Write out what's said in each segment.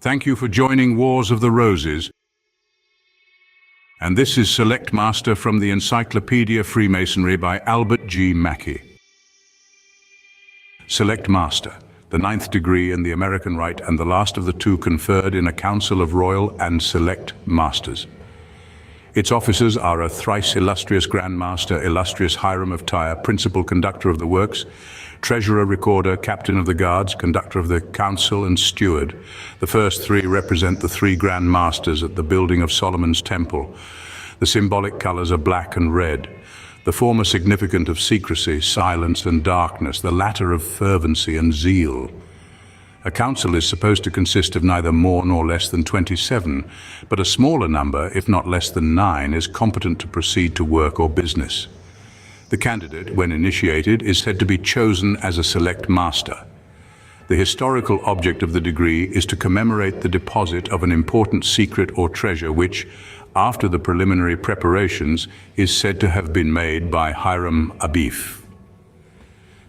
Thank you for joining Wars of the Roses. And this is Select Master from the Encyclopedia of Freemasonry by Albert G. Mackey. Select Master, the 9th degree in the American Rite and the last of the two conferred in a council of royal and select masters. Its officers are a thrice illustrious Grand Master, illustrious Hiram of Tyre, principal conductor of the works, treasurer, recorder, captain of the guards, conductor of the council, and steward. The first three represent the three Grand Masters at the building of Solomon's temple. The symbolic colors are black and red, the former significant of secrecy, silence, and darkness, the latter of fervency and zeal. A council is supposed to consist of neither more nor less than 27, but a smaller number, if not less than 9, is competent to proceed to work or business. The candidate, when initiated, is said to be chosen as a select master. The historical object of the degree is to commemorate the deposit of an important secret or treasure which, after the preliminary preparations, is said to have been made by Hiram Abiff.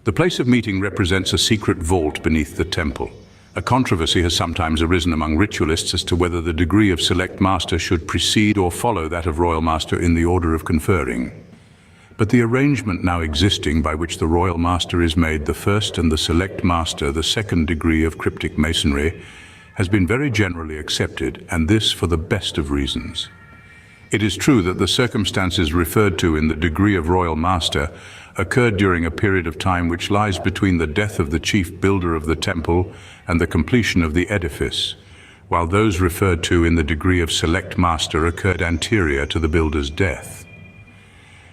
The place of meeting represents a secret vault beneath the temple. A controversy has sometimes arisen among ritualists as to whether the degree of Select Master should precede or follow that of Royal Master in the order of conferring. But the arrangement now existing by which the Royal Master is made the first and the Select Master the second degree of cryptic masonry has been very generally accepted, and this for the best of reasons. It is true that the circumstances referred to in the degree of Royal Master occurred during a period of time which lies between the death of the chief builder of the temple and the completion of the edifice, while those referred to in the degree of Select Master occurred anterior to the builder's death.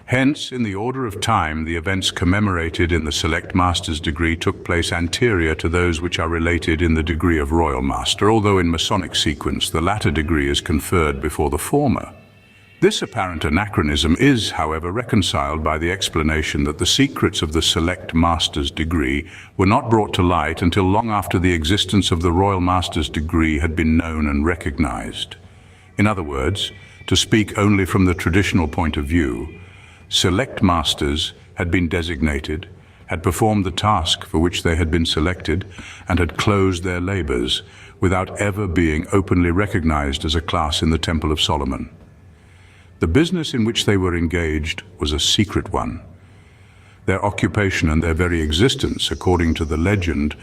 Hence, in the order of time, the events commemorated in the Select Master's degree took place anterior to those which are related in the degree of Royal Master, although in Masonic sequence the latter degree is conferred before the former. This apparent anachronism is, however, reconciled by the explanation that the secrets of the Select Master's degree were not brought to light until long after the existence of the Royal Master's degree had been known and recognized. In other words, to speak only from the traditional point of view, Select Masters had been designated, had performed the task for which they had been selected, and had closed their labors without ever being openly recognized as a class in the Temple of Solomon. The business in which they were engaged was a secret one. Their occupation and their very existence, according to the legend,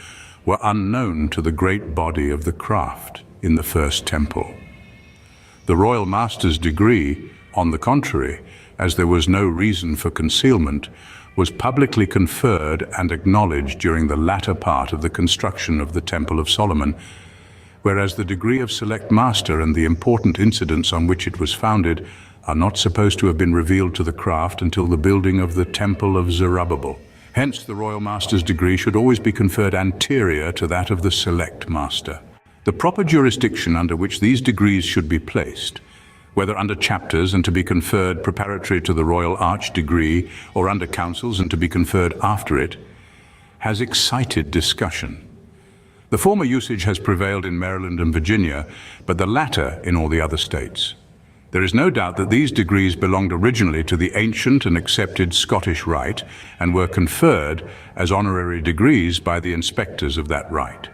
were unknown to the great body of the craft in the first temple. The Royal Master's degree, on the contrary, as there was no reason for concealment, was publicly conferred and acknowledged during the latter part of the construction of the Temple of Solomon, whereas the degree of Select Master and the important incidents on which it was founded are not supposed to have been revealed to the craft until the building of the Temple of Zerubbabel. Hence, the Royal Master's degree should always be conferred anterior to that of the Select Master. The proper jurisdiction under which these degrees should be placed, whether under chapters and to be conferred preparatory to the Royal Arch degree or under councils and to be conferred after it, has excited discussion. The former usage has prevailed in Maryland and Virginia, but the latter in all the other states. There is no doubt that these degrees belonged originally to the ancient and accepted Scottish Rite and were conferred as honorary degrees by the inspectors of that Rite.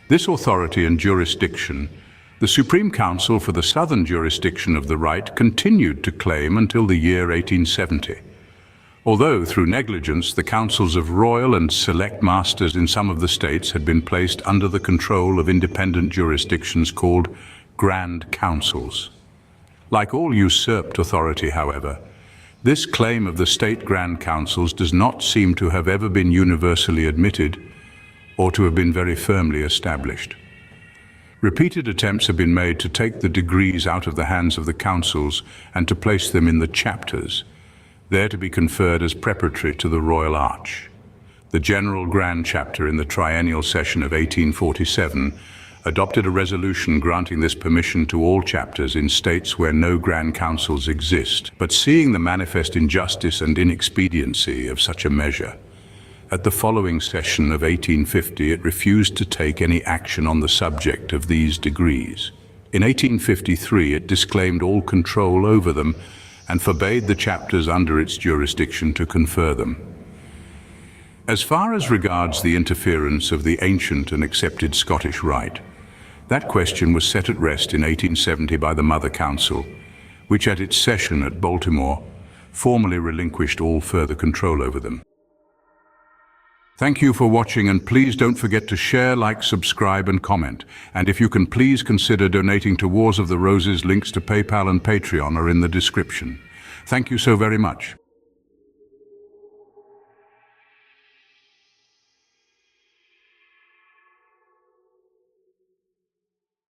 This authority and jurisdiction the Supreme Council for the Southern jurisdiction of the Rite continued to claim until the year 1870. Although, through negligence, the councils of royal and select masters in some of the states had been placed under the control of independent jurisdictions called Grand Councils. Like all usurped authority, however, this claim of the state Grand Councils does not seem to have ever been universally admitted or to have been very firmly established. Repeated attempts have been made to take the degrees out of the hands of the councils and to place them in the chapters, there to be conferred as preparatory to the Royal Arch. The General Grand Chapter in the Triennial Session of 1847 adopted a resolution granting this permission to all chapters in states where no Grand Councils exist, but seeing the manifest injustice and inexpediency of such a measure, at the following session of 1850, it refused to take any action on the subject of these degrees. In 1853, it disclaimed all control over them and forbade the chapters under its jurisdiction to confer them. As far as regards the interference of the ancient and accepted Scottish Rite, That question was set at rest in 1870 by the Mother Council, which at its session at Baltimore formally relinquished all further control over them. Thank you for watching, and please don't forget to share, like, subscribe and comment. And if you can, please consider donating to Wars of the Roses. Links to PayPal and Patreon are in the description. Thank you so very much.